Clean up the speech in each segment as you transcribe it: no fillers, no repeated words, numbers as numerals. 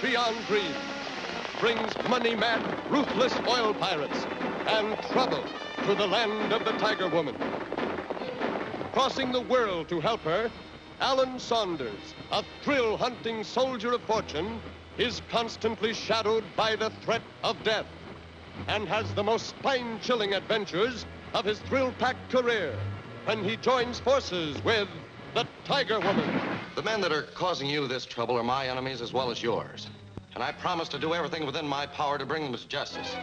beyond dreams, brings money-mad, ruthless oil pirates and trouble to the land of the Tiger Woman. Crossing the world to help her, Alan Saunders, a thrill-hunting soldier of fortune, is constantly shadowed by the threat of death and has the most spine-chilling adventures of his thrill-packed career when he joins forces with the Tiger Woman. The men that are causing you this trouble are my enemies as well as yours. And I promise to do everything within my power to bring them to justice.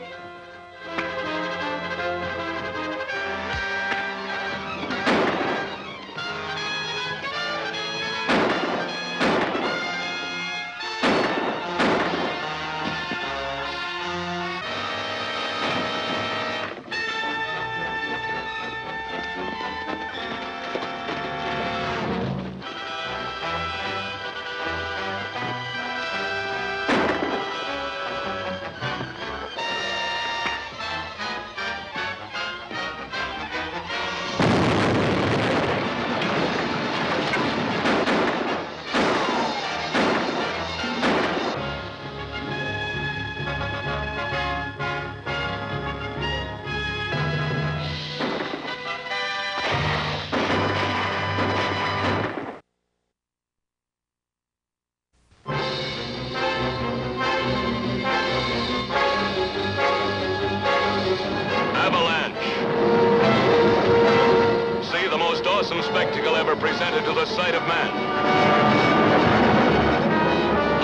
Spectacle ever presented to the sight of man.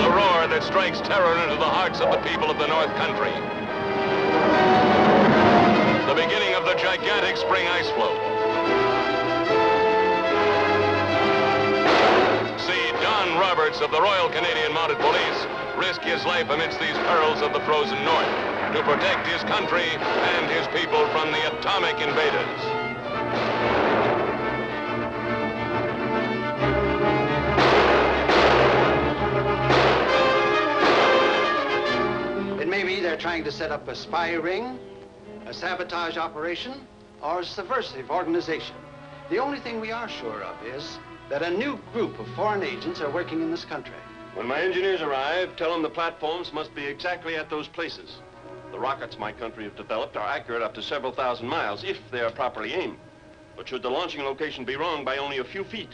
A roar that strikes terror into the hearts of the people of the North Country. The beginning of the gigantic spring ice flow. See Don Roberts of the Royal Canadian Mounted Police risk his life amidst these perils of the frozen North to protect his country and his people from the atomic invaders. They're trying to set up a spy ring, a sabotage operation, or a subversive organization. The only thing we are sure of is that a new group of foreign agents are working in this country. When my engineers arrive, tell them the platforms must be exactly at those places. The rockets my country have developed are accurate up to several thousand miles if they are properly aimed. But should the launching location be wrong by only a few feet,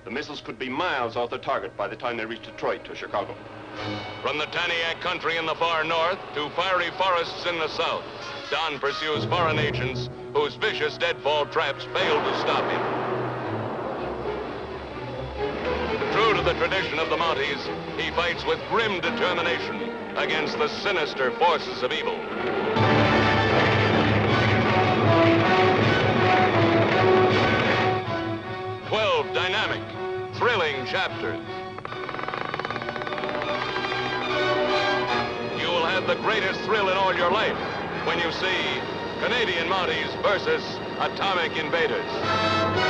the missiles could be miles off their target by the time they reach Detroit or Chicago. From the Taniac country in the far north to fiery forests in the south, Don pursues foreign agents whose vicious deadfall traps fail to stop him. True to the tradition of the Mounties, he fights with grim determination against the sinister forces of evil. 12 dynamic, thrilling chapters. The greatest thrill in all your life when you see Canadian Mounties versus Atomic Invaders.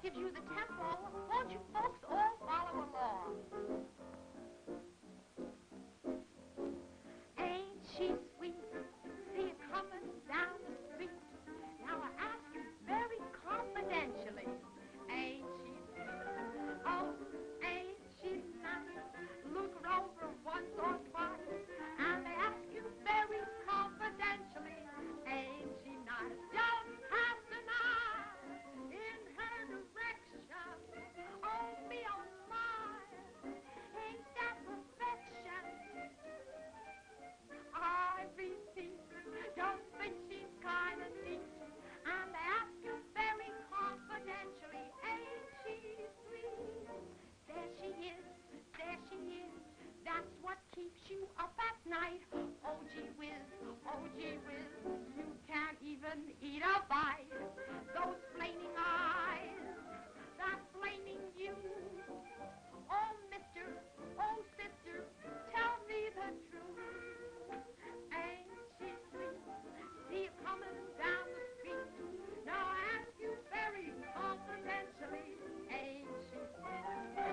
give you the tempo. Won't you folks all follow along? Ain't she sweet? See her coming down the street. Now I ask you very confidentially. Ain't she sweet? Oh, ain't she nice? Look her over once or twice. And I ask you very confidentially. Ain't she nice? Just cast an eye in her direction. Oh, me, oh, my. Ain't that perfection? I repeat, don't think she's kind of neat. And I ask you very confidentially, ain't she sweet? There she is, there she is. That's what keeps you up at night. Oh, gee whiz, you can't even eat a bite. Those flaming eyes, that flaming you. Oh, mister, oh, sister, tell me the truth. Ain't she sweet? See her coming down the street. Now I ask you very confidentially, ain't she sweet?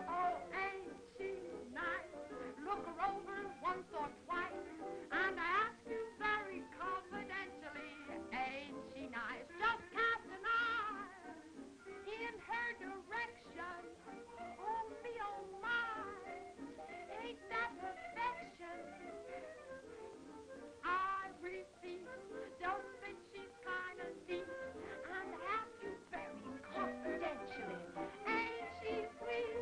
Oh, ain't she nice? Look her over once or twice. And I ask you very confidentially, ain't she nice? Just cast an eye in her direction. Oh, me, oh, my. Ain't that perfection? I repeat, don't think she's kind of neat. And I ask you very confidentially, ain't she sweet? Ain't she sweet?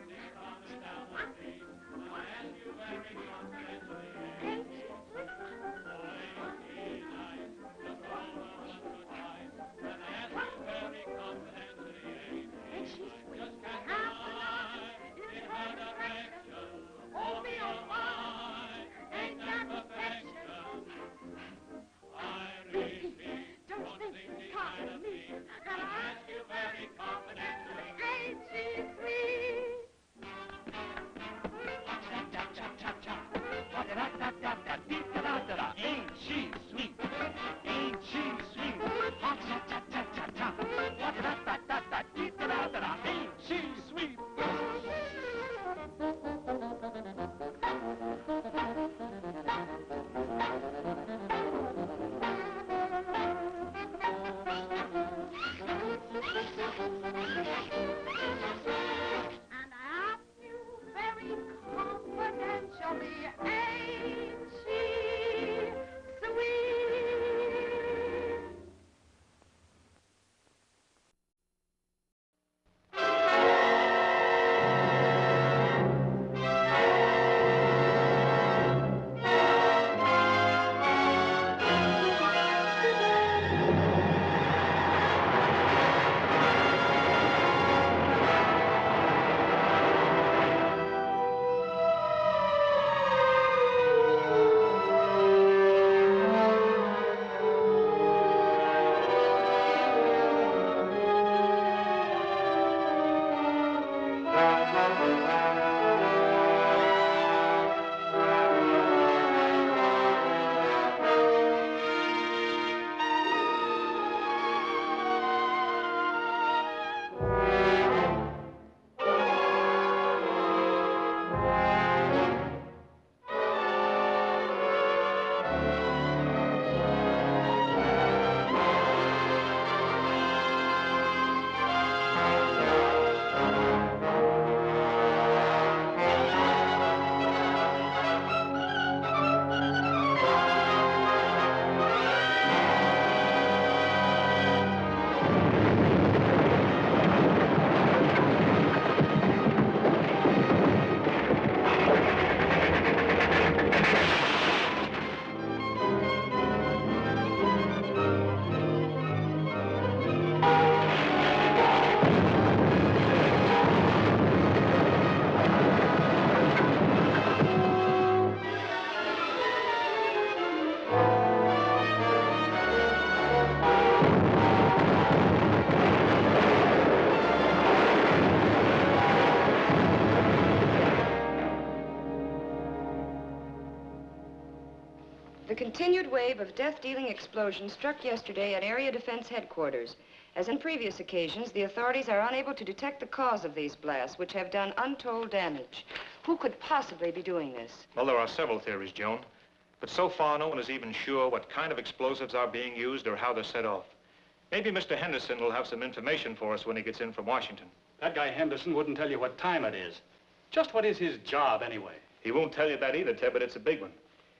She's coming down the street. I ask you very confidentially. Ain't she sweet? Oh, ain't she nice? Just over once or twice. And I ask you very confidentially. Ain't she sweet? Just cast an eye in her direction. Oh, me, oh, my. Ain't that perfection? I repeat, Don't think she's kind of neat. And I ask you very confidentially. ain't she sweet? Ain't she sweet? Ain't she sweet? Ain't she sweet? And I ask you very confidentially, ain't she sweet? The continued wave of death-dealing explosions struck yesterday at Area Defense Headquarters. As in previous occasions, the authorities are unable to detect the cause of these blasts, which have done untold damage. Who could possibly be doing this? Well, there are several theories, Joan. But so far, no one is even sure what kind of explosives are being used or how they're set off. Maybe Mr. Henderson will have some information for us when he gets in from Washington. That guy Henderson wouldn't tell you what time it is. Just what is his job, anyway? He won't tell you that either, Ted, but it's a big one.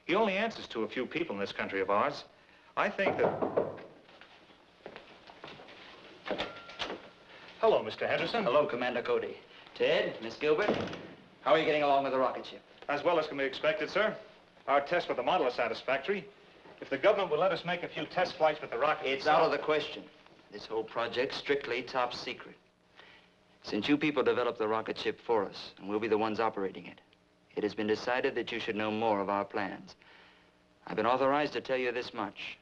He only answers to a few people in this country of ours. I think that... Hello, Mr. Henderson. Hello, Commander Cody. Ted, Miss Gilbert, how are you getting along with the rocket ship? As well as can be expected, sir. Our tests with the model are satisfactory. If the government will let us make a few test flights with the rocket... It's out of the question. This whole project's strictly top secret. Since you people developed the rocket ship for us, and we'll be the ones operating it, it has been decided that you should know more of our plans. I've been authorized to tell you this much.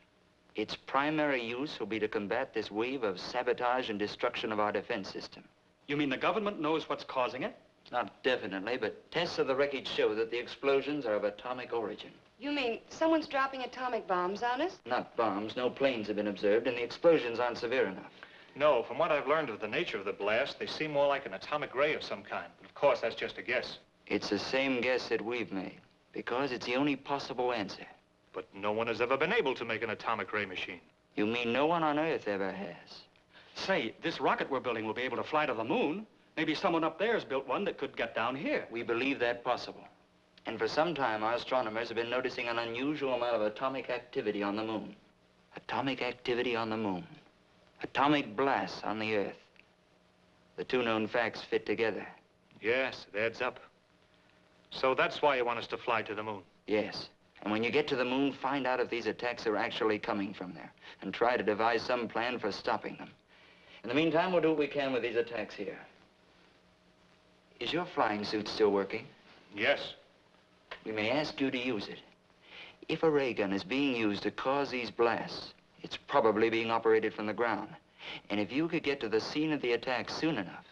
Its primary use will be to combat this wave of sabotage and destruction of our defense system. You mean the government knows what's causing it? Not definitely, but tests of the wreckage show that the explosions are of atomic origin. You mean someone's dropping atomic bombs on us? Not bombs. No planes have been observed, and the explosions aren't severe enough. No, from what I've learned of the nature of the blast, they seem more like an atomic ray of some kind. But of course, that's just a guess. It's the same guess that we've made, because it's the only possible answer. But no one has ever been able to make an atomic ray machine. You mean no one on Earth ever has? Say, this rocket we're building will be able to fly to the moon. Maybe someone up there has built one that could get down here. We believe that possible. And for some time, our astronomers have been noticing an unusual amount of atomic activity on the moon. Atomic activity on the moon. Atomic blasts on the Earth. The two known facts fit together. Yes, it adds up. So that's why you want us to fly to the moon? Yes. And when you get to the moon, find out if these attacks are actually coming from there, and try to devise some plan for stopping them. In the meantime, we'll do what we can with these attacks here. Is your flying suit still working? Yes. We may ask you to use it. If a ray gun is being used to cause these blasts, it's probably being operated from the ground. And if you could get to the scene of the attack soon enough,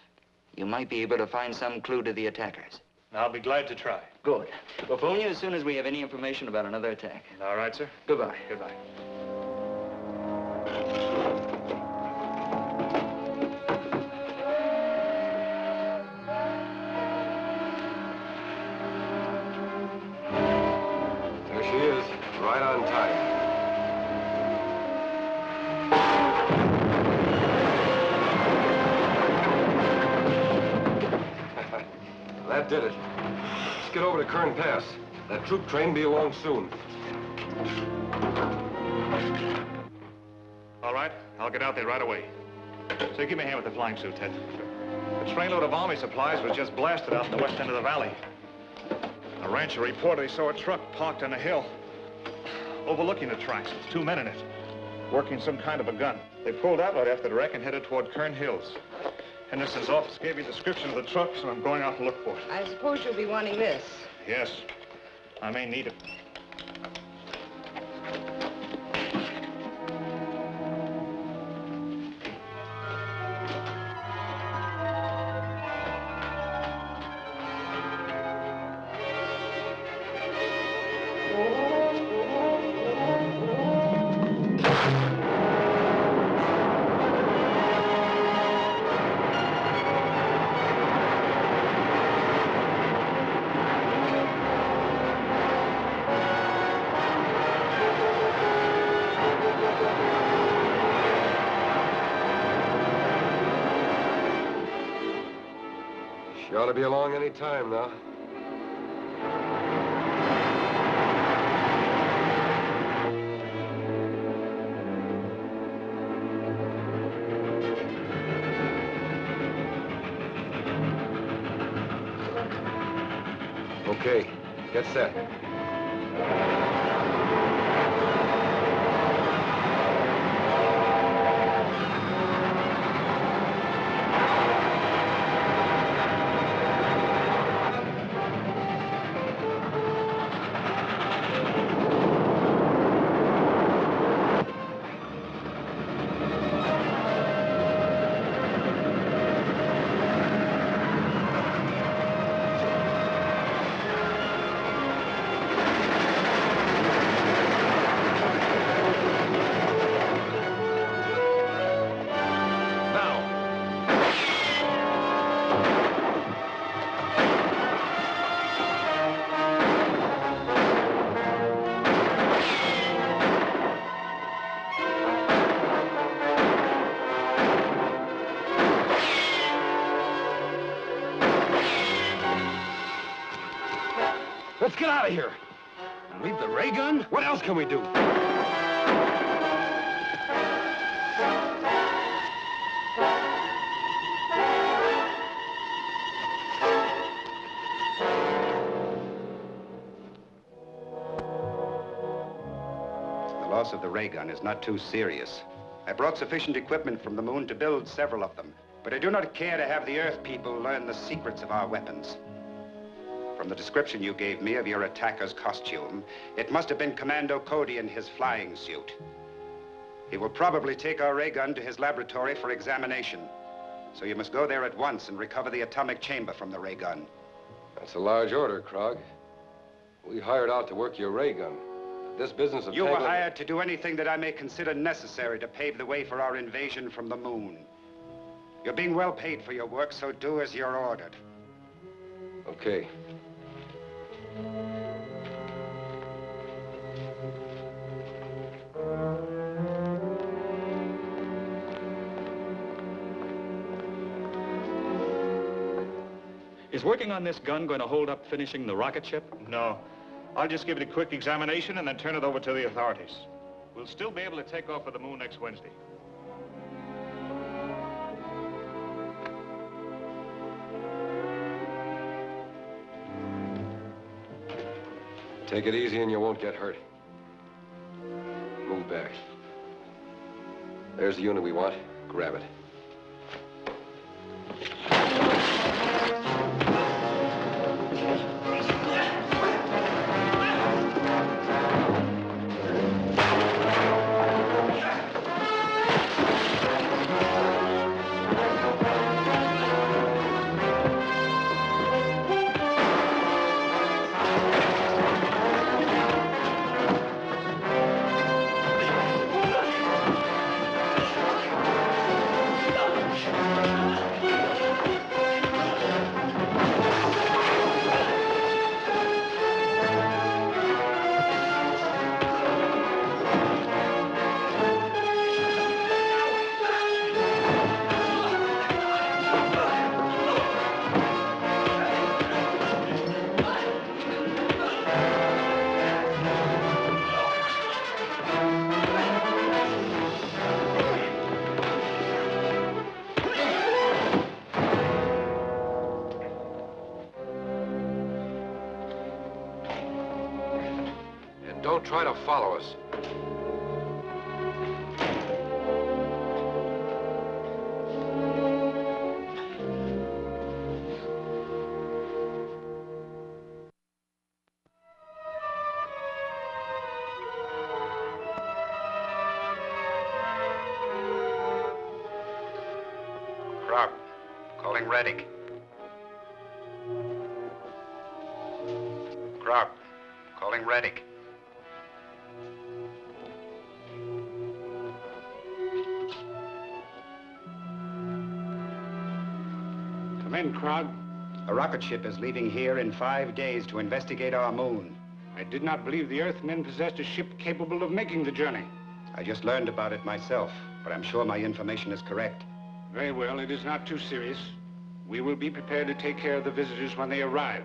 you might be able to find some clue to the attackers. I'll be glad to try. Good. We'll phone you as soon as we have any information about another attack. All right, sir. Goodbye. Goodbye. There she is, right on time. That did it. Let's get over to Kern Pass. That troop train will be along soon. All right, I'll get out there right away. So give me a hand with the flying suit, Ted. The trainload of army supplies was just blasted out in the west end of the valley. A rancher reported he saw a truck parked on a hill overlooking the tracks with two men in it, working some kind of a gun. They pulled out right after the wreck and headed toward Kern Hills. Henderson's office gave me a description of the truck, so I'm going out to look for it. I suppose you'll be wanting this. Yes, I may need it. She ought to be along any time now. Okay, get set. Let's get out of here. Leave the ray gun? What else can we do? The loss of the ray gun is not too serious. I brought sufficient equipment from the moon to build several of them, but I do not care to have the Earth people learn the secrets of our weapons. From the description you gave me of your attacker's costume, it must have been Commando Cody in his flying suit. He will probably take our ray gun to his laboratory for examination. So you must go there at once and recover the atomic chamber from the ray gun. That's a large order, Krog. We hired out to work your ray gun. This business of You were tangling... hired to do anything that I may consider necessary to pave the way for our invasion from the moon. You're being well paid for your work, so do as you're ordered. Okay. Is working on this gun going to hold up finishing the rocket ship? No. I'll just give it a quick examination and then turn it over to the authorities. We'll still be able to take off for the moon next Wednesday. Take it easy and you won't get hurt. Move back. There's the unit we want. Grab it. Don't try to follow us. Krog, calling Reddick. Krog, calling Reddick. Come in, Krog. A rocket ship is leaving here in 5 days to investigate our moon. I did not believe the Earthmen possessed a ship capable of making the journey. I just learned about it myself, but I'm sure my information is correct. Very well, it is not too serious. We will be prepared to take care of the visitors when they arrive.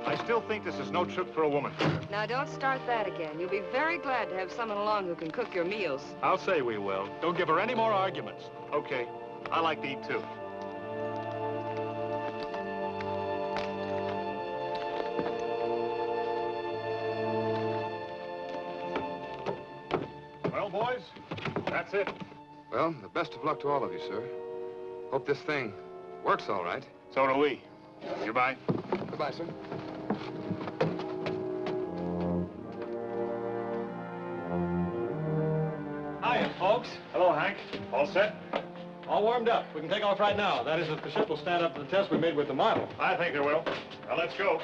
I still think this is no trip for a woman. Now, don't start that again. You'll be very glad to have someone along who can cook your meals. I'll say we will. Don't give her any more arguments. Okay. I like to eat, too. Well, boys, that's it. Well, the best of luck to all of you, sir. Hope this thing works all right. So do we. Goodbye. Goodbye, sir. Hiya, folks. Hello, Hank. All set? All warmed up. We can take off right now. That is, if the ship will stand up to the test we made with the model. I think it will. Now, let's go.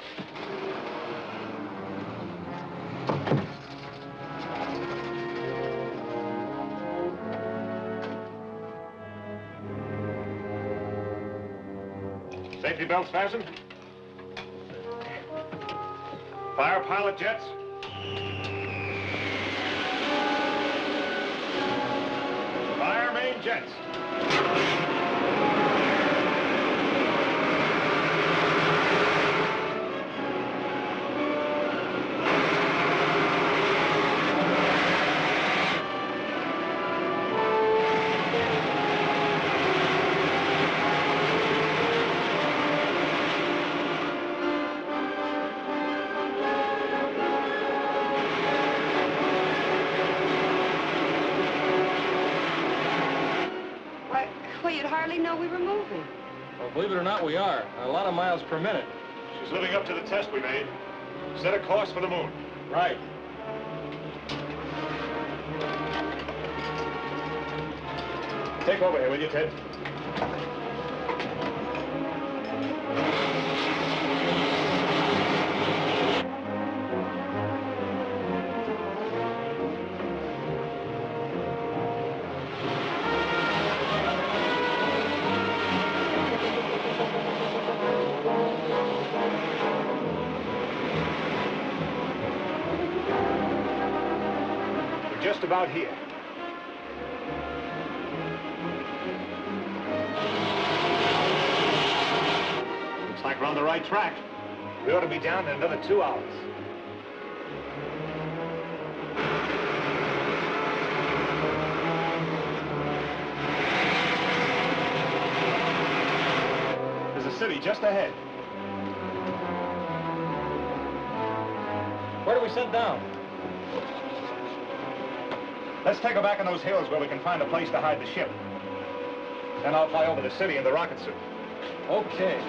Safety belts fastened. Fire pilot jets. Fire main jets. Well, you'd hardly know we were moving. Well, believe it or not, we are. A lot of miles per minute. She's living up to the test we made. Set a course for the moon. Right. Take over here, will you, Ted? We're just about here. Looks like we're on the right track. We ought to be down in another 2 hours. There's a city just ahead. Where do we set down? Let's take her back in those hills where we can find a place to hide the ship. Then I'll fly over the city in the rocket suit. Okay.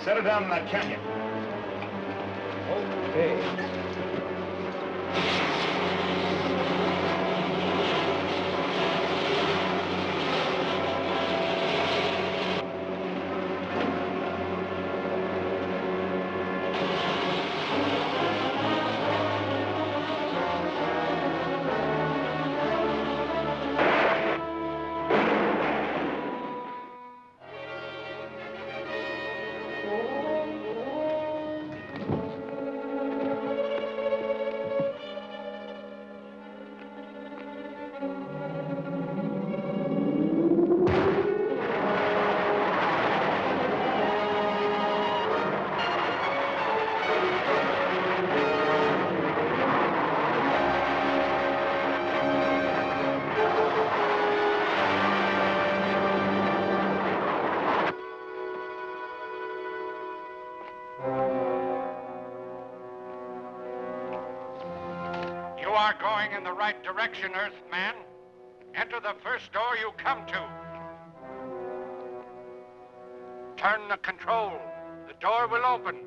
Set her down in that canyon. Okay. You are going in the right direction, Earthman. Enter the first door you come to. Turn the control. The door will open.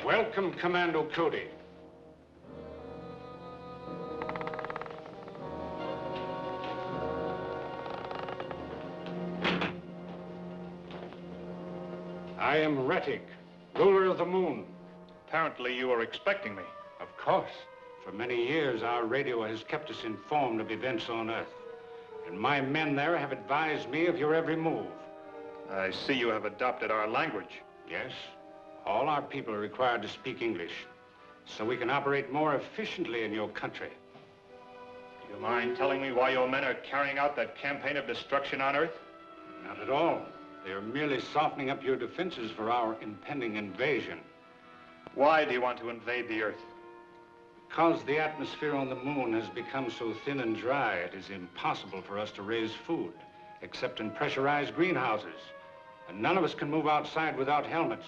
Welcome, Commando Cody. I am Rettig, ruler of the moon. Apparently you were expecting me. Of course. For many years, our radio has kept us informed of events on Earth. And my men there have advised me of your every move. I see you have adopted our language. Yes. All our people are required to speak English, so we can operate more efficiently in your country. Do you mind telling me why your men are carrying out that campaign of destruction on Earth? Not at all. They are merely softening up your defenses for our impending invasion. Why do you want to invade the Earth? Because the atmosphere on the moon has become so thin and dry, it is impossible for us to raise food, except in pressurized greenhouses. And none of us can move outside without helmets.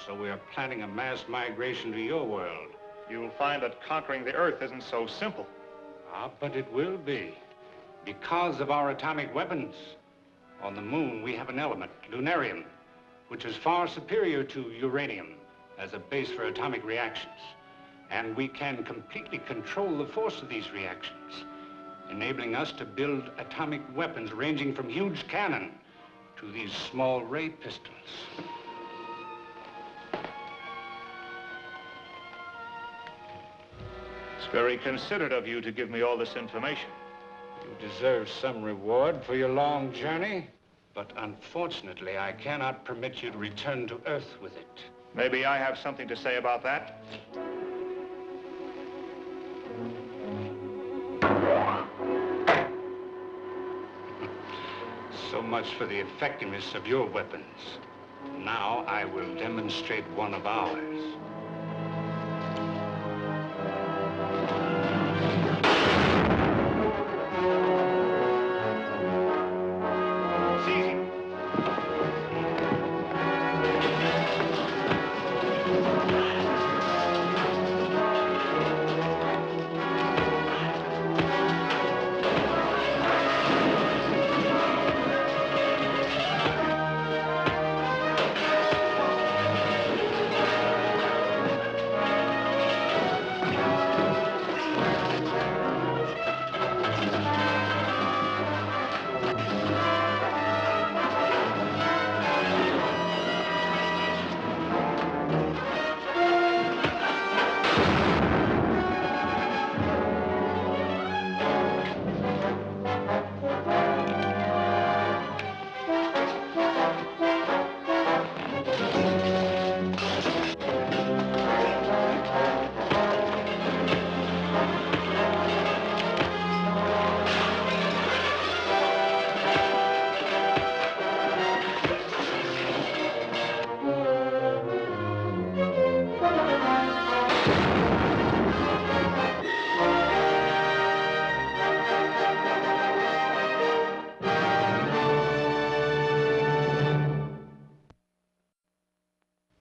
So we are planning a mass migration to your world. You'll find that conquering the Earth isn't so simple. Ah, but it will be. Because of our atomic weapons. On the moon, we have an element, lunarium, which is far superior to uranium as a base for atomic reactions. And we can completely control the force of these reactions, enabling us to build atomic weapons ranging from huge cannon to these small ray pistols. It's very considerate of you to give me all this information. You deserve some reward for your long journey, but unfortunately, I cannot permit you to return to Earth with it. Maybe I have something to say about that. So much for the effectiveness of your weapons. Now I will demonstrate one of ours.